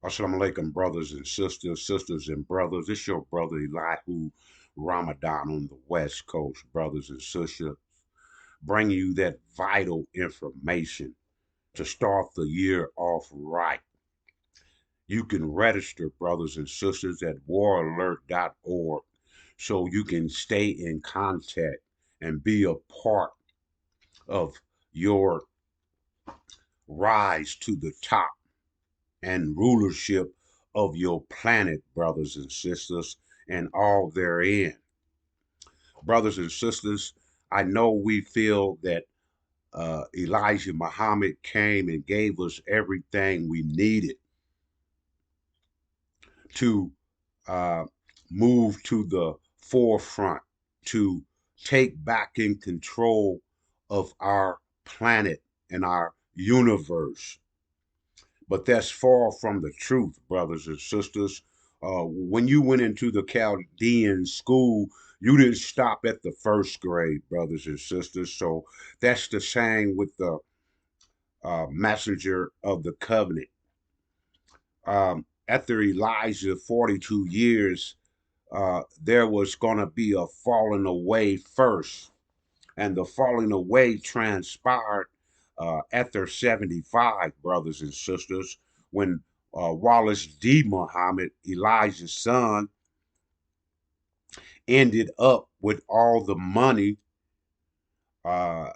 Assalamu alaikum, brothers and sisters, sisters and brothers. It's your brother Elihu Ramadan on the West Coast, brothers and sisters, bringing you that vital information to start the year off right. You can register, brothers and sisters, at waralert.org so you can stay in contact and be a part of your rise to the top and rulership of your planet, brothers and sisters, and all therein. Brothers and sisters, I know we feel that Elijah Muhammad came and gave us everything we needed to uh, move to the forefront, to take back in control of our planet and our universe. But that's far from the truth, brothers and sisters. When you went into the Chaldean school, you didn't stop at the first grade, brothers and sisters. So that's the same with the messenger of the covenant. After Elijah 42 years, there was going to be a falling away first. And the falling away transpired after 75, brothers and sisters, when Wallace D. Muhammad, Elijah's son, ended up with all the money uh,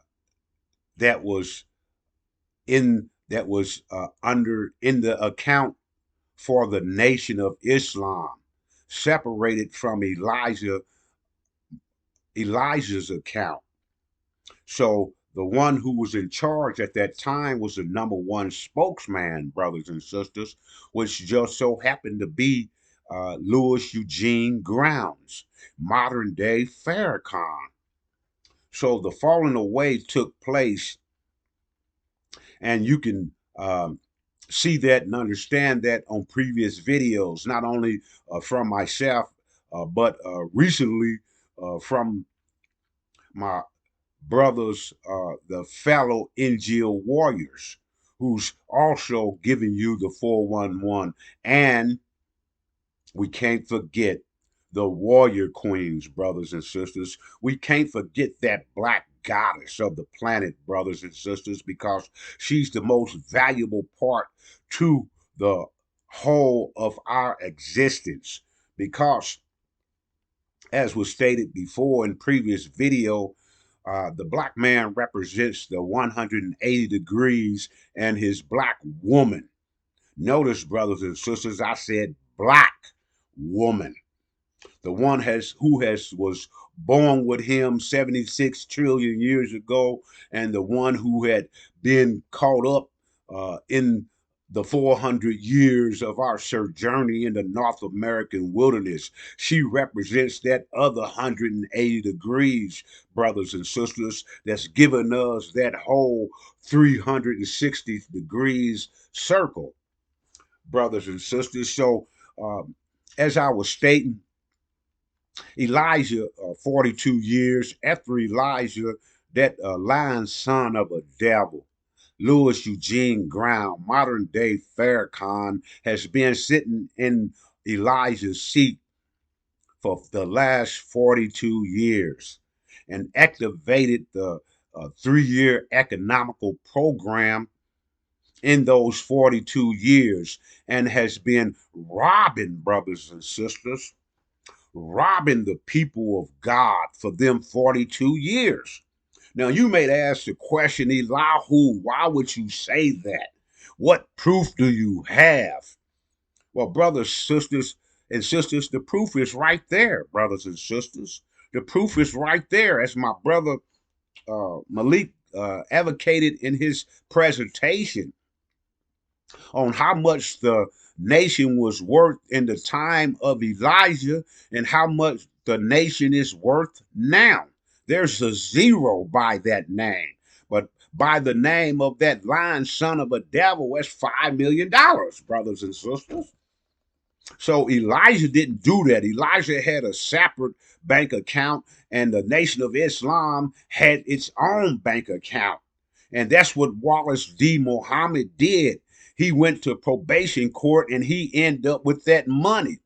that was under in the account for the Nation of Islam, separated from Elijah's account. So the one who was in charge at that time was the number one spokesman, brothers and sisters, which just so happened to be Louis Eugene Grounds, modern day Farrakhan. So the falling away took place, and you can see that and understand that on previous videos, not only from myself, but recently from my brothers, the fellow NGO warriors, who's also giving you the 411. And we can't forget the warrior queens, brothers and sisters. We can't forget that black goddess of the planet, brothers and sisters, because she's the most valuable part to the whole of our existence. Because, as was stated before in previous video, the black man represents the 180 degrees and his black woman. Notice, brothers and sisters, I said black woman. The one who has was born with him 76 trillion years ago, and the one who had been caught up in the 400 years of our sojourning in the North American wilderness. She represents that other 180 degrees, brothers and sisters, that's given us that whole 360 degrees circle, brothers and sisters. So, as I was stating, Elijah, 42 years after Elijah, that lying son of a devil, Louis Eugene Ground, modern day Farrakhan, has been sitting in Elijah's seat for the last 42 years and activated the 3-year economical program in those 42 years and has been robbing, brothers and sisters, robbing the people of God for them 42 years. Now, you may ask the question, Elihu, why would you say that? What proof do you have? Well, brothers, sisters, and sisters, the proof is right there, brothers and sisters. The proof is right there, as my brother Malik advocated in his presentation on how much the nation was worth in the time of Elijah and how much the nation is worth now. There's a zero by that name. But by the name of that lying son of a devil, that's $5 million, brothers and sisters. So Elijah didn't do that. Elijah had a separate bank account, and the Nation of Islam had its own bank account. And that's what Wallace D. Muhammad did. he went to probation court and he ended up with that money.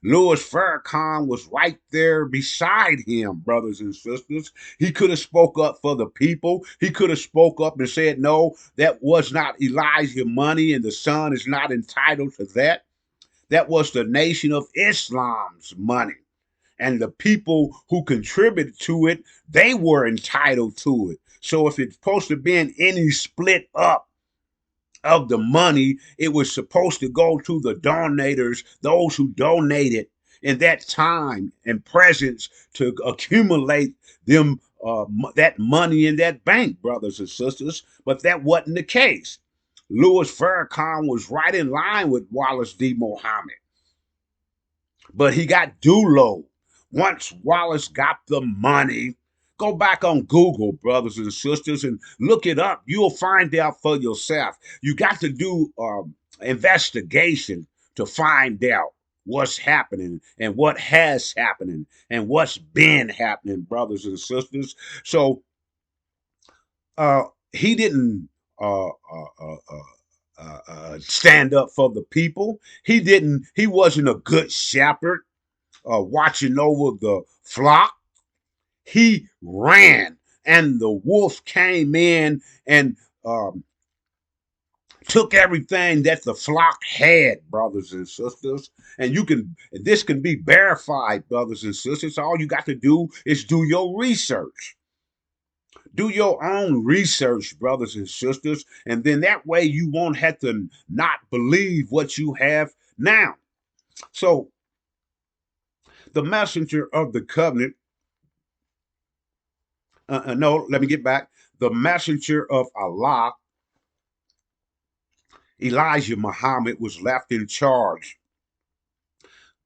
Louis Farrakhan was right there beside him, brothers and sisters. He could have spoke up for the people. He could have spoke up and said, no, that was not Elijah money and the son is not entitled to that. That was the Nation of Islam's money. And the people who contributed to it, they were entitled to it. So if it's supposed to be in any split up of the money, it was supposed to go to the donators, those who donated in that time and presence to accumulate them that money in that bank, brothers and sisters. But that wasn't the case. Louis Farrakhan was right in line with Wallace D. Muhammad, but he got Dulo. Once Wallace got the money, go back on Google, brothers and sisters, and look it up. You'll find out for yourself. You got to do investigation to find out what's happening and what has happened and what's been happening, brothers and sisters. So he didn't stand up for the people. He didn't. He wasn't a good shepherd watching over the flock. He ran, and the wolf came in and took everything that the flock had, brothers and sisters. And this can be verified, brothers and sisters. All you got to do is do your research. Do your own research, brothers and sisters, and then that way you won't have to not believe what you have now. So, the messenger of the covenant, no, let me get back. The messenger of Allah, Elijah Muhammad, was left in charge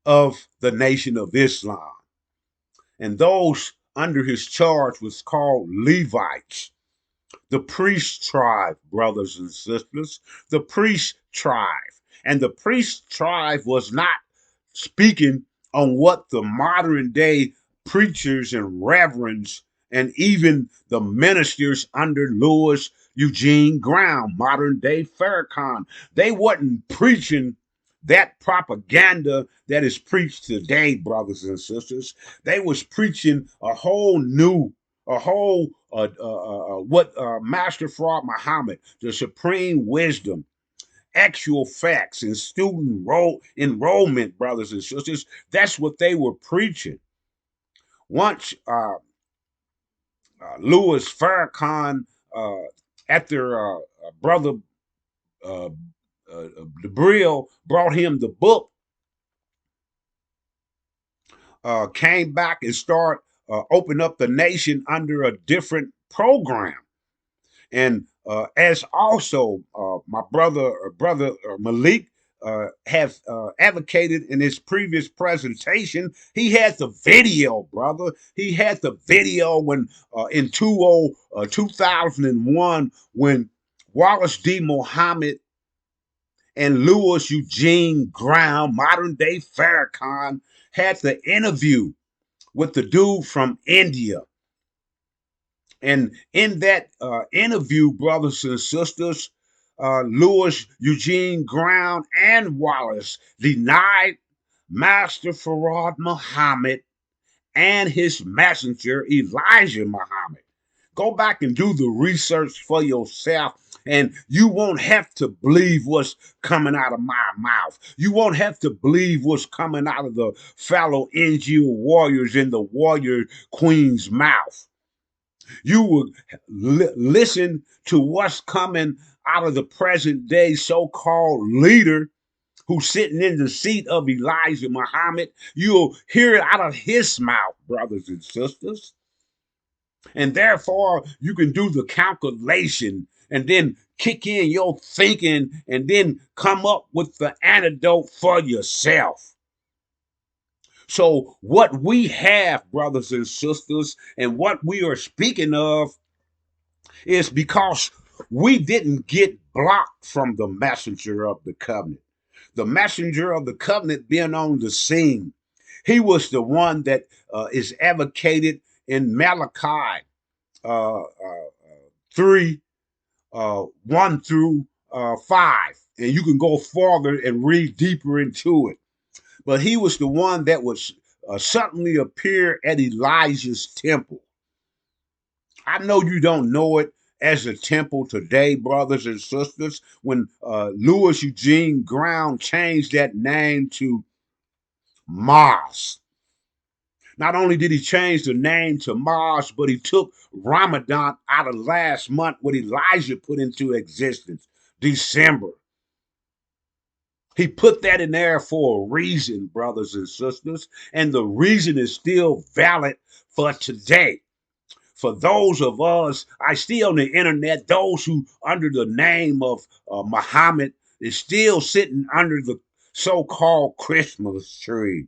of the Nation of Islam. And those under his charge was called Levites. The priest tribe, brothers and sisters, the priest tribe. And the priest tribe was not speaking on what the modern day preachers and reverends and even the ministers under Louis Eugene Graham, modern day Farrakhan, they wasn't preaching that propaganda that is preached today, brothers and sisters. They was preaching a whole new, a whole what Master Fard Muhammad, the supreme wisdom, actual facts, and student enrollment, brothers and sisters. That's what they were preaching. Once Louis Farrakhan, after brother uh, Debril brought him the book, came back and start open up the nation under a different program. And as also my brother Malik have advocated in his previous presentation, he had the video, brother. He had the video when in 2001 when Wallace D. Muhammad and Louis Eugene Graham, modern day Farrakhan, had the interview with the dude from India. And in that interview, brothers and sisters, Louis Eugene Graham and Wallace denied Master Fard Muhammad and his messenger Elijah Muhammad. Go back and do the research for yourself, and you won't have to believe what's coming out of my mouth. You won't have to believe what's coming out of the fellow NGO warriors in the warrior queen's mouth. You will listen to what's coming out of the present day so-called leader who's sitting in the seat of Elijah Muhammad. You'll hear it out of his mouth, brothers and sisters. And therefore, you can do the calculation and then kick in your thinking and then come up with the antidote for yourself. So, what we have, brothers and sisters, and what we are speaking of is because we didn't get blocked from the messenger of the covenant. The messenger of the covenant being on the scene. He was the one that is advocated in Malachi uh, uh, 3, 1 through 5, and you can go farther and read deeper into it. But he was the one that would suddenly appear at Elijah's temple. I know you don't know it as a temple today, brothers and sisters. When Louis Eugene Ground changed that name to Mars. Not only did he change the name to Mars, but he took Ramadan out of last month, what Elijah put into existence, December. He put that in there for a reason, brothers and sisters, and the reason is still valid for today. For those of us, I see on the internet, those who under the name of Muhammad is still sitting under the so-called Christmas tree.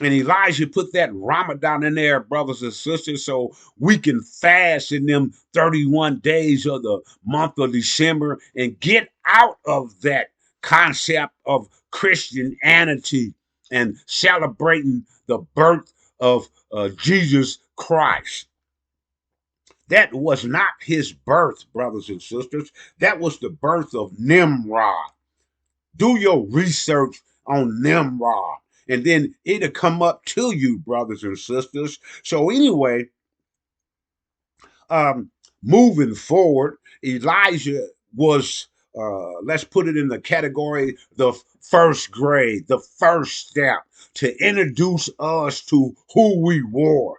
And Elijah put that Ramadan in there, brothers and sisters, so we can fast in them 31 days of the month of December and get out of that concept of Christianity and celebrating the birth of Jesus Christ. That was not his birth, brothers and sisters. That was the birth of Nimrod. Do your research on Nimrod, and then it'll come up to you, brothers and sisters. So anyway, um, moving forward, Elijah was, let's put it in the category, the first grade, the first step to introduce us to who we were.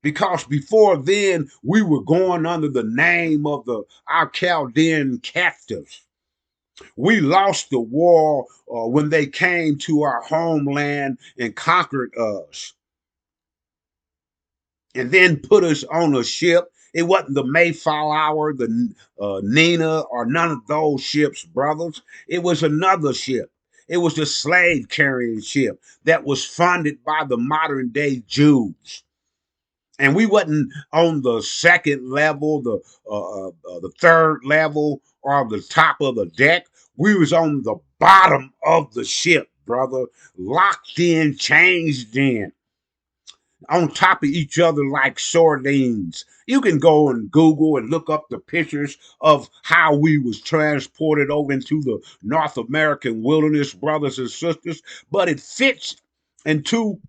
Because before then, we were going under the name of our Chaldean captives. We lost the war when they came to our homeland and conquered us, and then put us on a ship. It wasn't the Mayflower, the Nina, or none of those ships, brothers. It was another ship. It was the slave carrying ship that was funded by the modern day Jews. And we wasn't on the second level, the third level, or the top of the deck. We was on the bottom of the ship, brother, locked in, changed in, on top of each other like sardines. You can go and Google and look up the pictures of how we was transported over into the North American wilderness, brothers and sisters. But it fits into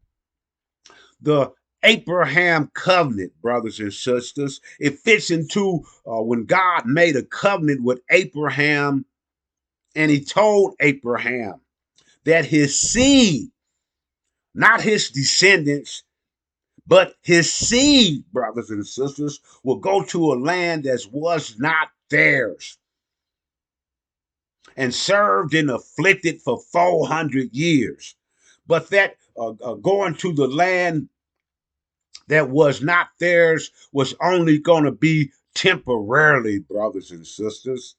the Abraham covenant, brothers and sisters. It fits into when God made a covenant with Abraham, and he told Abraham that his seed, not his descendants, but his seed, brothers and sisters, will go to a land that was not theirs, and served and afflicted for 400 years. But that going to the land that was not theirs was only going to be temporarily, brothers and sisters,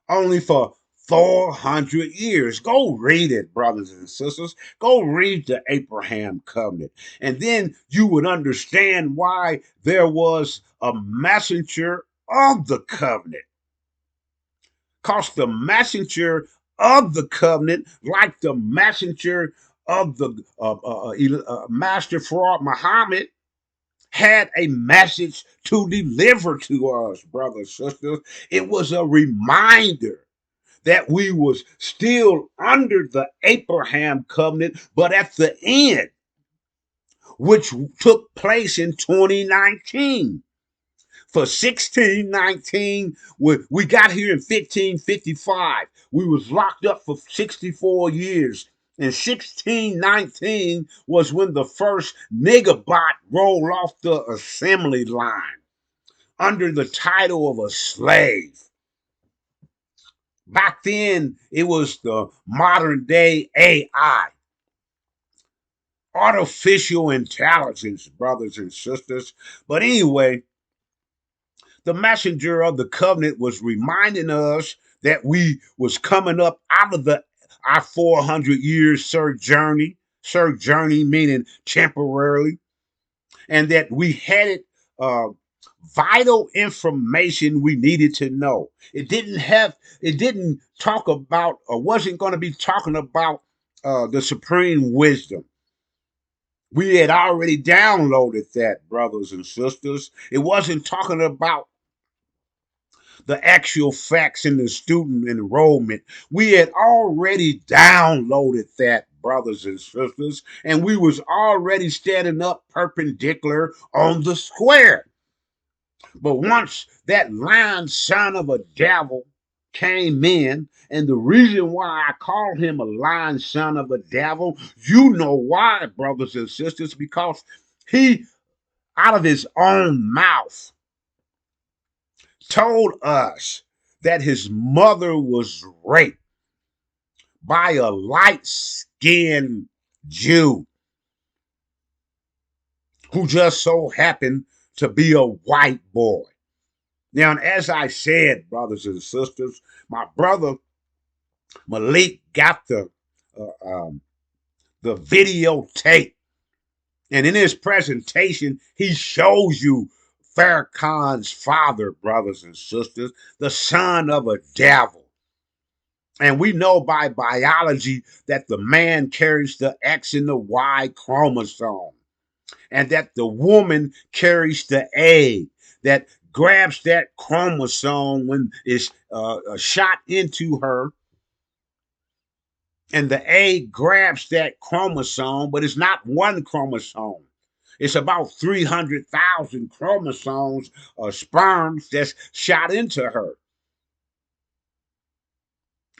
only for 400 years. Go read it, brothers and sisters. Go read the Abraham covenant. And then you would understand why there was a messenger of the covenant. Because the messenger of the covenant, like the messenger of the Master Fraud Muhammad, had a message to deliver to us, brothers and sisters. It was a reminder that we was still under the Abraham covenant, but at the end, which took place in 2019. For 1619, we got here in 1555. We was locked up for 64 years. And 1619 was when the first niggerbot rolled off the assembly line under the title of a slave. Back then, it was the modern day AI, artificial intelligence, brothers and sisters. But anyway, the messenger of the covenant was reminding us that we was coming up out of our 400 years sojourning meaning temporarily, and that we had vital information we needed to know. It didn't talk about, or wasn't going to be talking about the supreme wisdom. We had already downloaded that, brothers and sisters. It wasn't talking about the actual facts in the student enrollment. We had already downloaded that, brothers and sisters, and we was already standing up perpendicular on the square. But once that lying son of a devil came in, and the reason why I call him a lying son of a devil, you know why, brothers and sisters, because he, out of his own mouth, told us that his mother was raped by a light-skinned Jew who just so happened to be a white boy. Now, as I said, brothers and sisters, my brother Malik got the videotape, and in his presentation, he shows you Farrakhan's father, brothers and sisters, the son of a devil. And we know by biology that the man carries the X and the Y chromosome, and that the woman carries the A that grabs that chromosome when it's shot into her. And the A grabs that chromosome, but it's not one chromosome. It's about 300,000 chromosomes or sperms that's shot into her.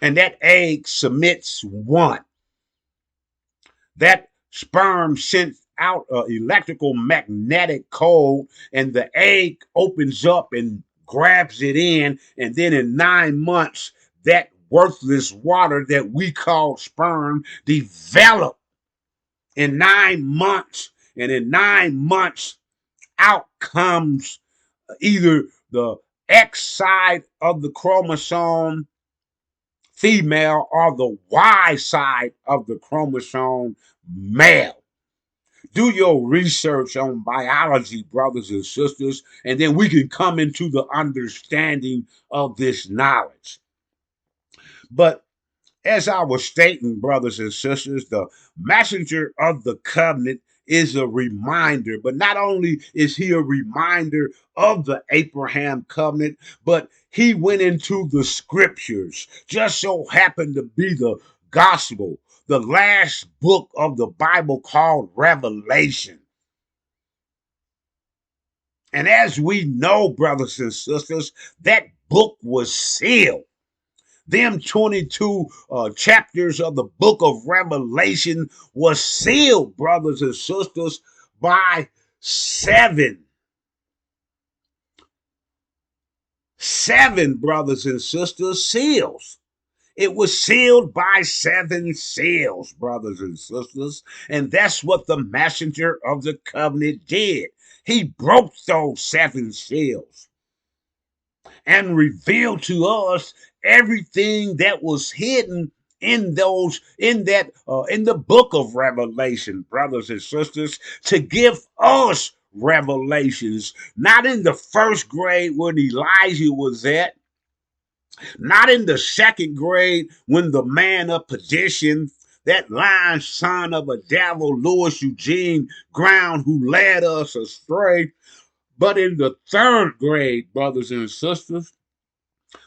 And that egg submits one. That sperm sends out an electrical magnetic code, and the egg opens up and grabs it in. And then in 9 months, that worthless water that we call sperm develop in 9 months. And in 9 months, out comes either the X side of the chromosome female or the Y side of the chromosome male. Do your research on biology, brothers and sisters, and then we can come into the understanding of this knowledge. But as I was stating, brothers and sisters, the messenger of the covenant is a reminder. But not only is he a reminder of the Abraham covenant, but he went into the scriptures. Just so happened to be the gospel, the last book of the Bible called Revelation. And as we know, brothers and sisters, that book was sealed. Them 22 chapters of the book of Revelation was sealed, brothers and sisters, by seven brothers and sisters seals. It was sealed by 7 seals, brothers and sisters, and that's what the messenger of the covenant did. He broke those 7 seals and revealed to us everything that was hidden in the book of Revelation, brothers and sisters, to give us revelations, not in the first grade when Elijah was at, not in the second grade when the man of perdition, that lying son of a devil, Louis Eugene Ground, who led us astray, but in the third grade, brothers and sisters,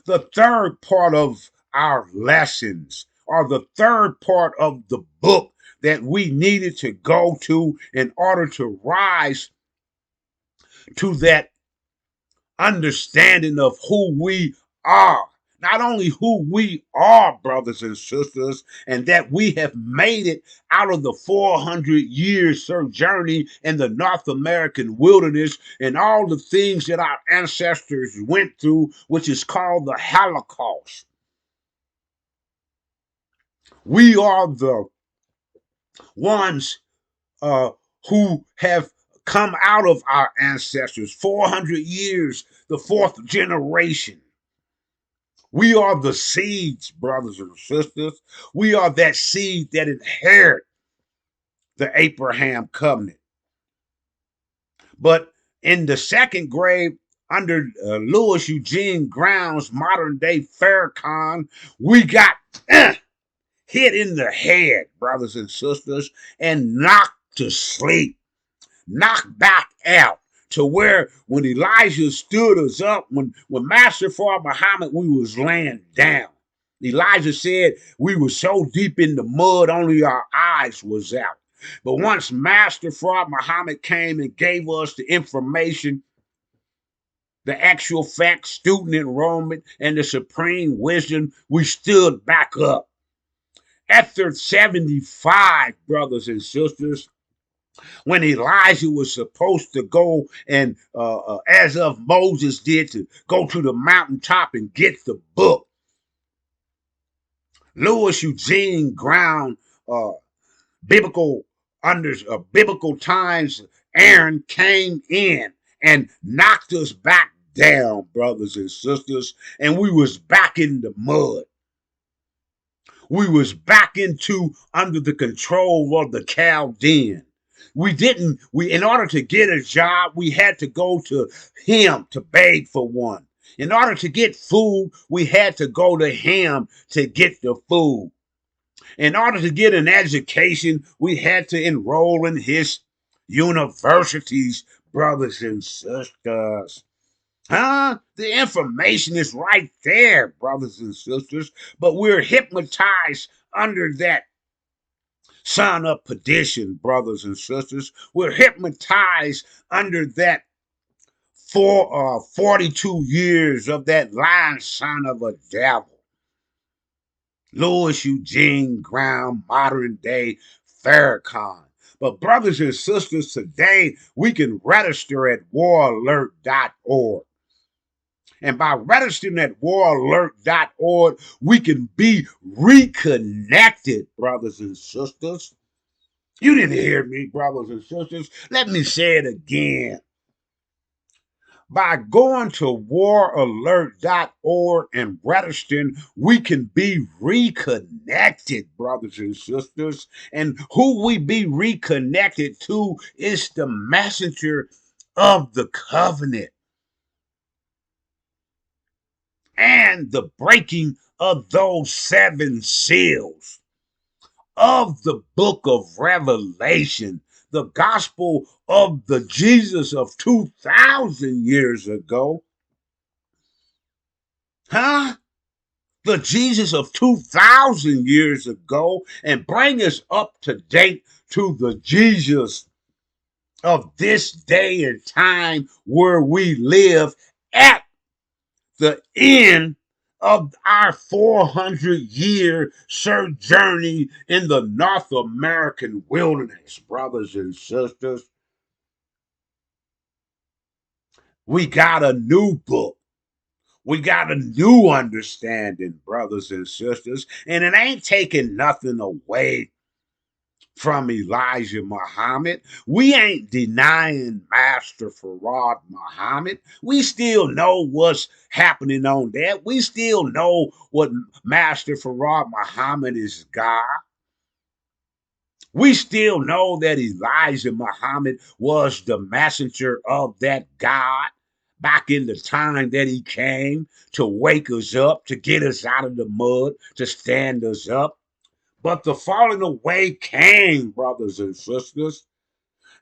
the third part of our lessons, or the third part of the book that we needed to go to in order to rise to that understanding of who we are. Not only who we are, brothers and sisters, and that we have made it out of the 400-year sojourning in the North American wilderness and all the things that our ancestors went through, which is called the Holocaust. We are the ones who have come out of our ancestors, 400 years, the 4th generation. We are the seeds, brothers and sisters. We are that seed that inherit the Abraham covenant. But in the second grade, under Louis Eugene Ground's modern day Farrakhan, we got hit in the head, brothers and sisters, and knocked to sleep, knocked back out. to where when Elijah stood us up, when Master Fard Muhammad, we was laying down. Elijah said we were so deep in the mud, only our eyes was out. But once Master Fard Muhammad came and gave us the information, the actual facts, student enrollment, and the supreme wisdom, we stood back up. After 75, brothers and sisters, when Elijah was supposed to go and, as of Moses did, to go to the mountaintop and get the book, Louis Eugene Ground, uh, biblical times, Aaron came in and knocked us back down, brothers and sisters, and we was back in the mud. We was back into under the control of the Chaldean. We in order to get a job, we had to go to him to beg for one. In order to get food, we had to go to him to get the food. In order to get an education, we had to enroll in his universities, brothers and sisters. Huh? The information is right there, brothers and sisters, but we're hypnotized under that son of perdition, brothers and sisters. We're hypnotized under that 42 years of that lying son of a devil. Louis Eugene Ground, modern day Farrakhan. But brothers and sisters, today we can register at waralert.org. And by registering at waralert.org, we can be reconnected, brothers and sisters. You didn't hear me, brothers and sisters. Let me say it again. By going to waralert.org and registering, we can be reconnected, brothers and sisters. And who we be reconnected to is the messenger of the covenant and the breaking of those 7 seals of the book of Revelation, the gospel of the Jesus of 2,000 years ago. Huh? The Jesus of 2,000 years ago, and bring us up to date to the Jesus of this day and time where we live at the end of our 400-year sojourning in the North American wilderness, brothers and sisters. We got a new book. We got a new understanding, brothers and sisters, and it ain't taking nothing away from Elijah Muhammad. We ain't denying Master Fard Muhammad. We still know what's happening on that. We still know what Master Fard Muhammad is God. We still know that Elijah Muhammad was the messenger of that God back in the time that he came to wake us up, to get us out of the mud, to stand us up. But the falling away came, brothers and sisters.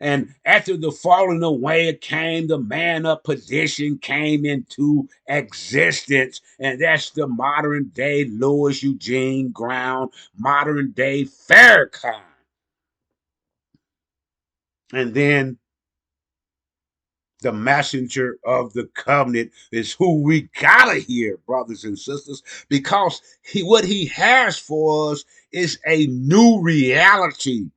And after the falling away came, the man of perdition came into existence. And that's the modern day Louis Eugene Ground, modern day Farrakhan. And then the messenger of the covenant is who we gotta hear, brothers and sisters, because what he has for us is a new reality.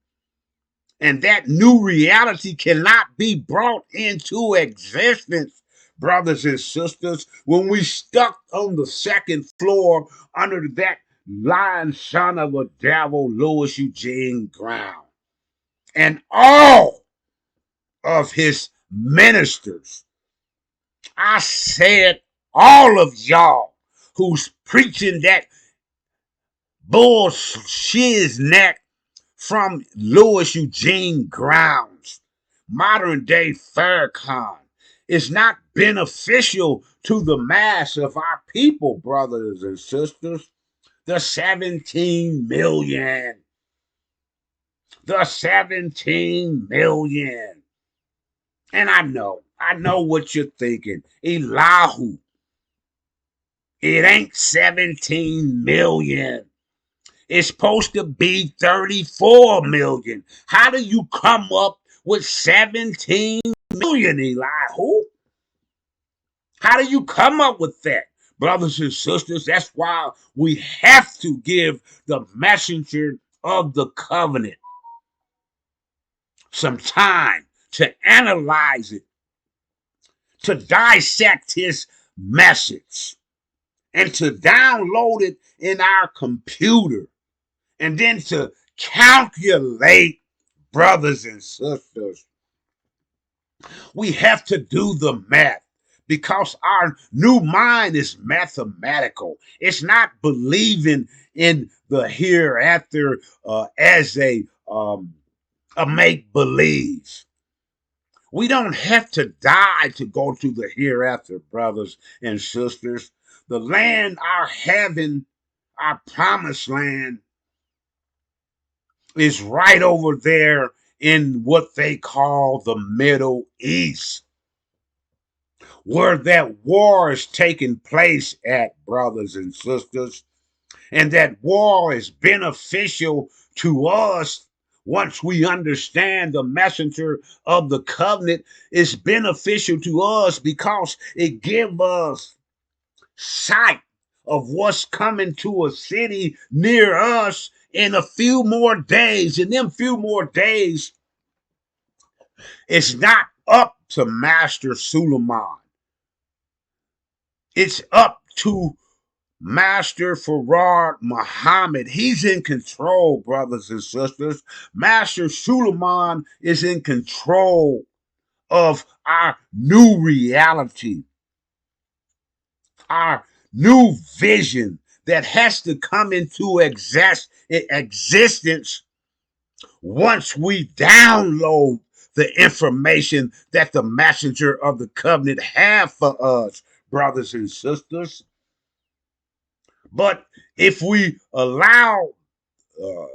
And that new reality cannot be brought into existence, brothers and sisters, when we stuck on the second floor under that lying son of a devil, Louis Eugene Ground, and all of his ministers. I said all of y'all who's preaching that bullshit neck from Louis Eugene Grounds, modern day Farrakhan, is not beneficial to the mass of our people, brothers and sisters. The 17 million. The 17 million. And I know I know what you're thinking. Elihu. It ain't 17 million. It's supposed to be 34 million. How do you come up with 17 million, Elihu? How do you come up with that? Brothers and sisters, that's why we have to give the messenger of the covenant some time to analyze it, to dissect his message, and to download it in our computer, and then to calculate, brothers and sisters. We have to do the math because our new mind is mathematical. It's not believing in the hereafter as a make believe. We don't have to die to go to the hereafter, brothers and sisters. The land, our heaven, our promised land, is right over there in what they call the Middle East, where that war is taking place at, brothers and sisters. And that war is beneficial to us once we understand the messenger of the covenant. Is beneficial to us because it gives us sight of what's coming to a city near us in a few more days. In them few more days, it's not up to Master Suleiman. It's up to Master Farad Muhammad. He's in control, brothers and sisters. Master Suleiman is in control of our new reality, our new vision that has to come into existence once we download the information that the messenger of the covenant have for us, brothers and sisters. But if we allow uh,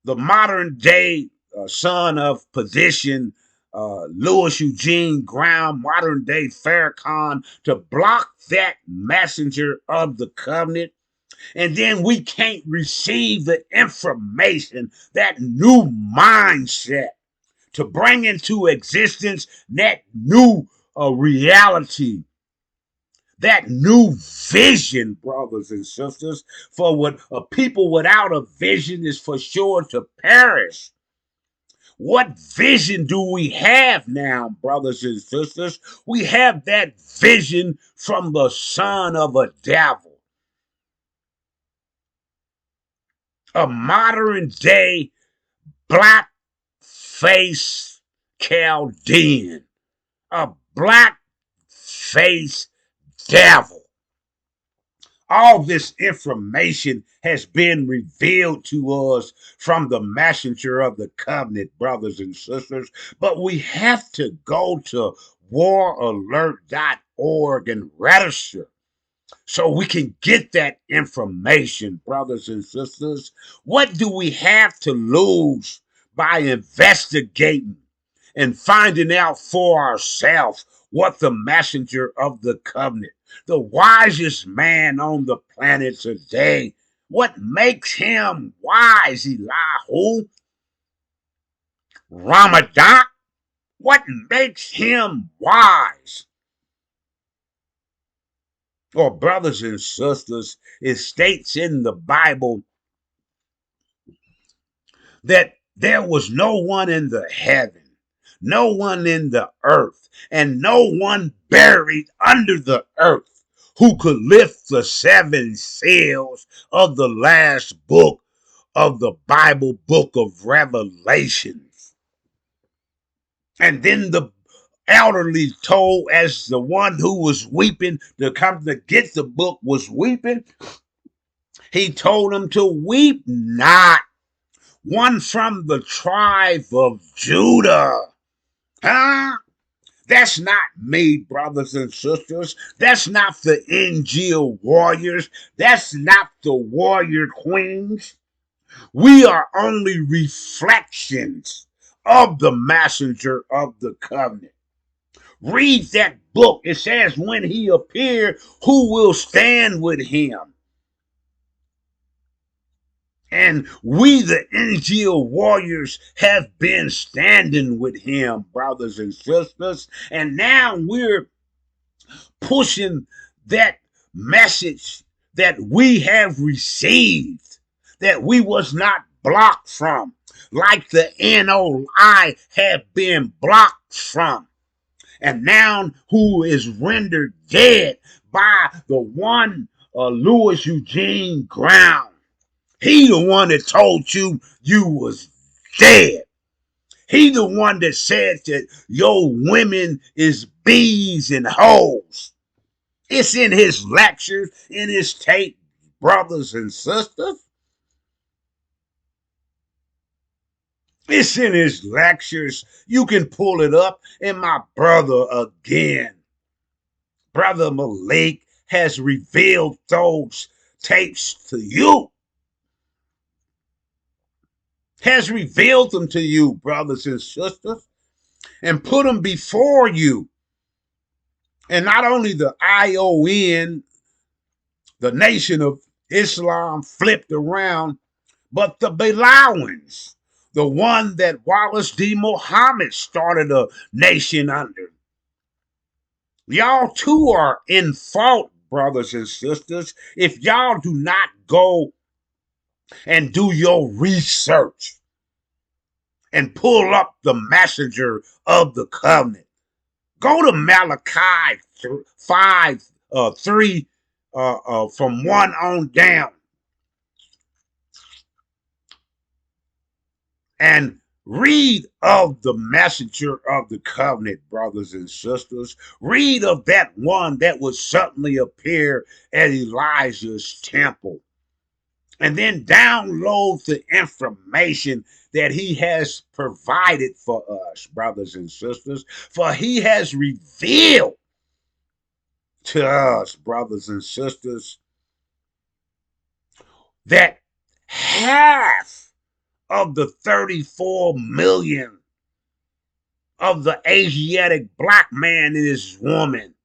the modern day son of position, Louis Eugene Graham, modern day Farrakhan, to block that messenger of the covenant, and then we can't receive the information, that new mindset to bring into existence that new reality, that new vision, brothers and sisters. For what a people without a vision is for sure to perish. What vision do we have now, brothers and sisters? We have that vision from the son of a devil, a modern day black face Chaldean, a black face devil. All this information has been revealed to us from the messenger of the covenant, brothers and sisters. But we have to go to waralert.org and register so we can get that information, brothers and sisters. What do we have to lose by investigating and finding out for ourselves what the messenger of the covenant, the wisest man on the planet today, what makes him wise, Elihu? Ramadan? What makes him wise? Or, brothers and sisters, it states in the Bible that there was no one in the heaven, no one in the earth, and no one buried under the earth who could lift the seven seals of the last book of the Bible, book of Revelations. And then the elderly told, as the one who was weeping to come to get the book was weeping, he told him to weep not. One from the tribe of Judah. Huh? That's not me, brothers and sisters. That's not the NGO warriors. That's not the warrior queens. We are only reflections of the messenger of the covenant. Read that book. It says when he appeared, who will stand with him? And we, the NGO warriors, have been standing with him, brothers and sisters. And now we're pushing that message that we have received, that we was not blocked from, like the NOI have been blocked from. And now who is rendered dead by the one Louis Eugene Brown. He the one that told you you was dead. He the one that said that your women is bees and hoes. It's in his lectures, in his tape, brothers and sisters. It's in his lectures. You can pull it up. And my brother again, Brother Malik, has revealed those tapes to you. Has revealed them to you, brothers and sisters, and put them before you. And not only the ION, the Nation of Islam, flipped around, but the Belawans, the one that Wallace D. Muhammad started a nation under. Y'all too are in fault, brothers and sisters, if y'all do not go and do your research and pull up the messenger of the covenant. Go to Malachi 5, 3, from 1 on down. And read of the messenger of the covenant, brothers and sisters. Read of that one that would suddenly appear at Elijah's temple. And then download the information that he has provided for us, brothers and sisters. For he has revealed to us, brothers and sisters, that half of the 34 million of the Asiatic black man and his woman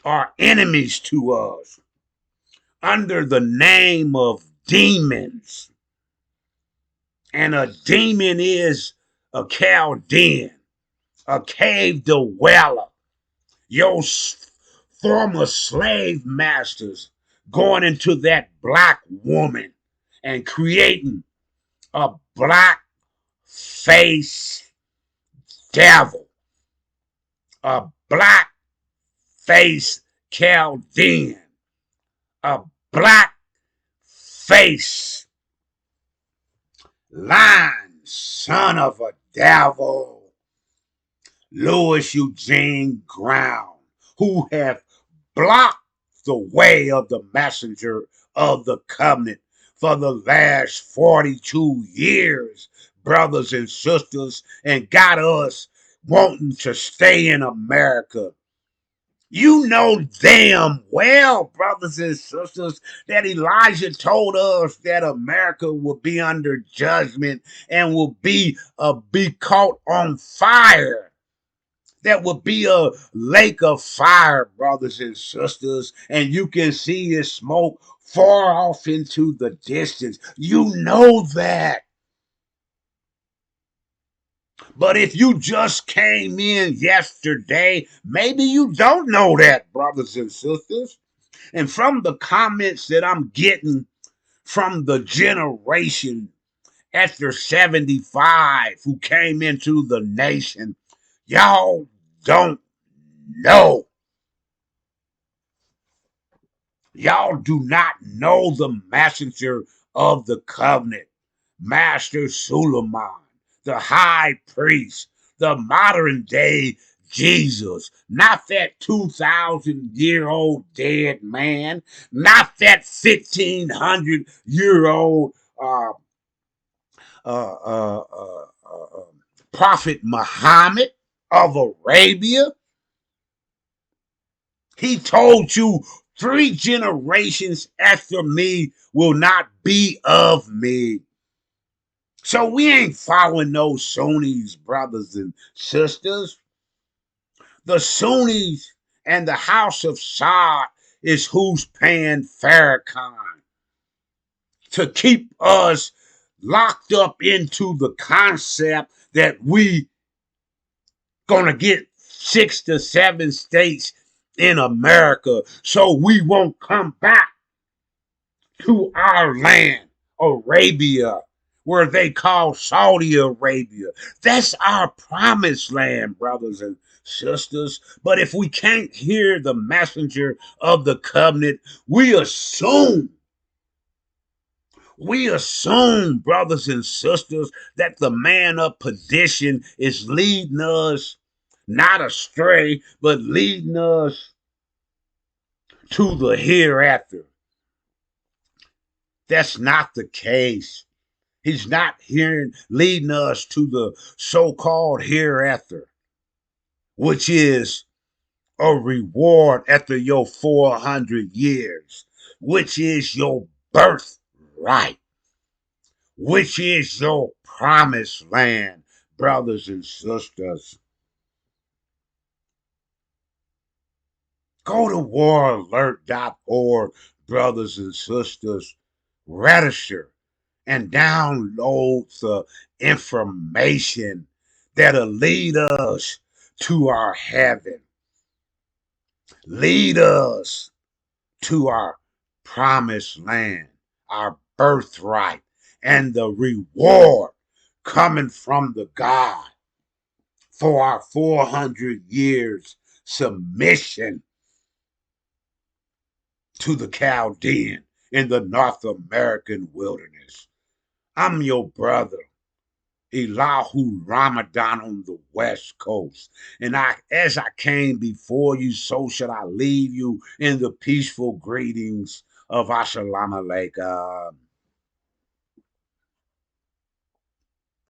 are enemies to us under the name of demons. And a demon is a Chaldean, a cave dweller, your former slave masters going into that black woman and creating a black face devil, a black face Chaldean, a black face lying son of a devil, Louis Eugene Brown, who have blocked the way of the messenger of the covenant for the last 42 years, brothers and sisters, and got us wanting to stay in America. You know damn well, brothers and sisters, that Elijah told us that America will be under judgment and will be caught on fire. That would be a lake of fire, brothers and sisters, and you can see the smoke far off into the distance. You know that. But if you just came in yesterday, maybe you don't know that, brothers and sisters. And from the comments that I'm getting from the generation after 75 who came into the nation, y'all don't know. Y'all do not know the messenger of the covenant, Master Suleiman, the high priest, the modern day Jesus, not that 2,000-year-old dead man, not that 1,500-year-old Prophet Muhammad of Arabia. He told you 3 generations after me will not be of me. So we ain't following no Sunnis, brothers and sisters. The Sunnis and the House of Saud is who's paying Farrakhan to keep us locked up into the concept that we gonna get 6 to 7 states in America so we won't come back to our land, Arabia, where they call Saudi Arabia. That's our promised land, brothers and sisters. But if we can't hear the messenger of the covenant, we assume, brothers and sisters, that the man of perdition is leading us not astray, but leading us to the hereafter. That's not the case. He's not leading us to the so-called hereafter, which is a reward after your 400 years, which is your birthright, which is your promised land, brothers and sisters. Go to waralert.org, brothers and sisters. Register and download the information that'll lead us to our heaven, lead us to our promised land, our birthright, and the reward coming from the God for our 400 years submission to the Chaldean in the North American wilderness. I'm your brother, Elahu Ramadan on the West Coast. And as I came before you, so shall I leave you in the peaceful greetings of Assalamu alaikum.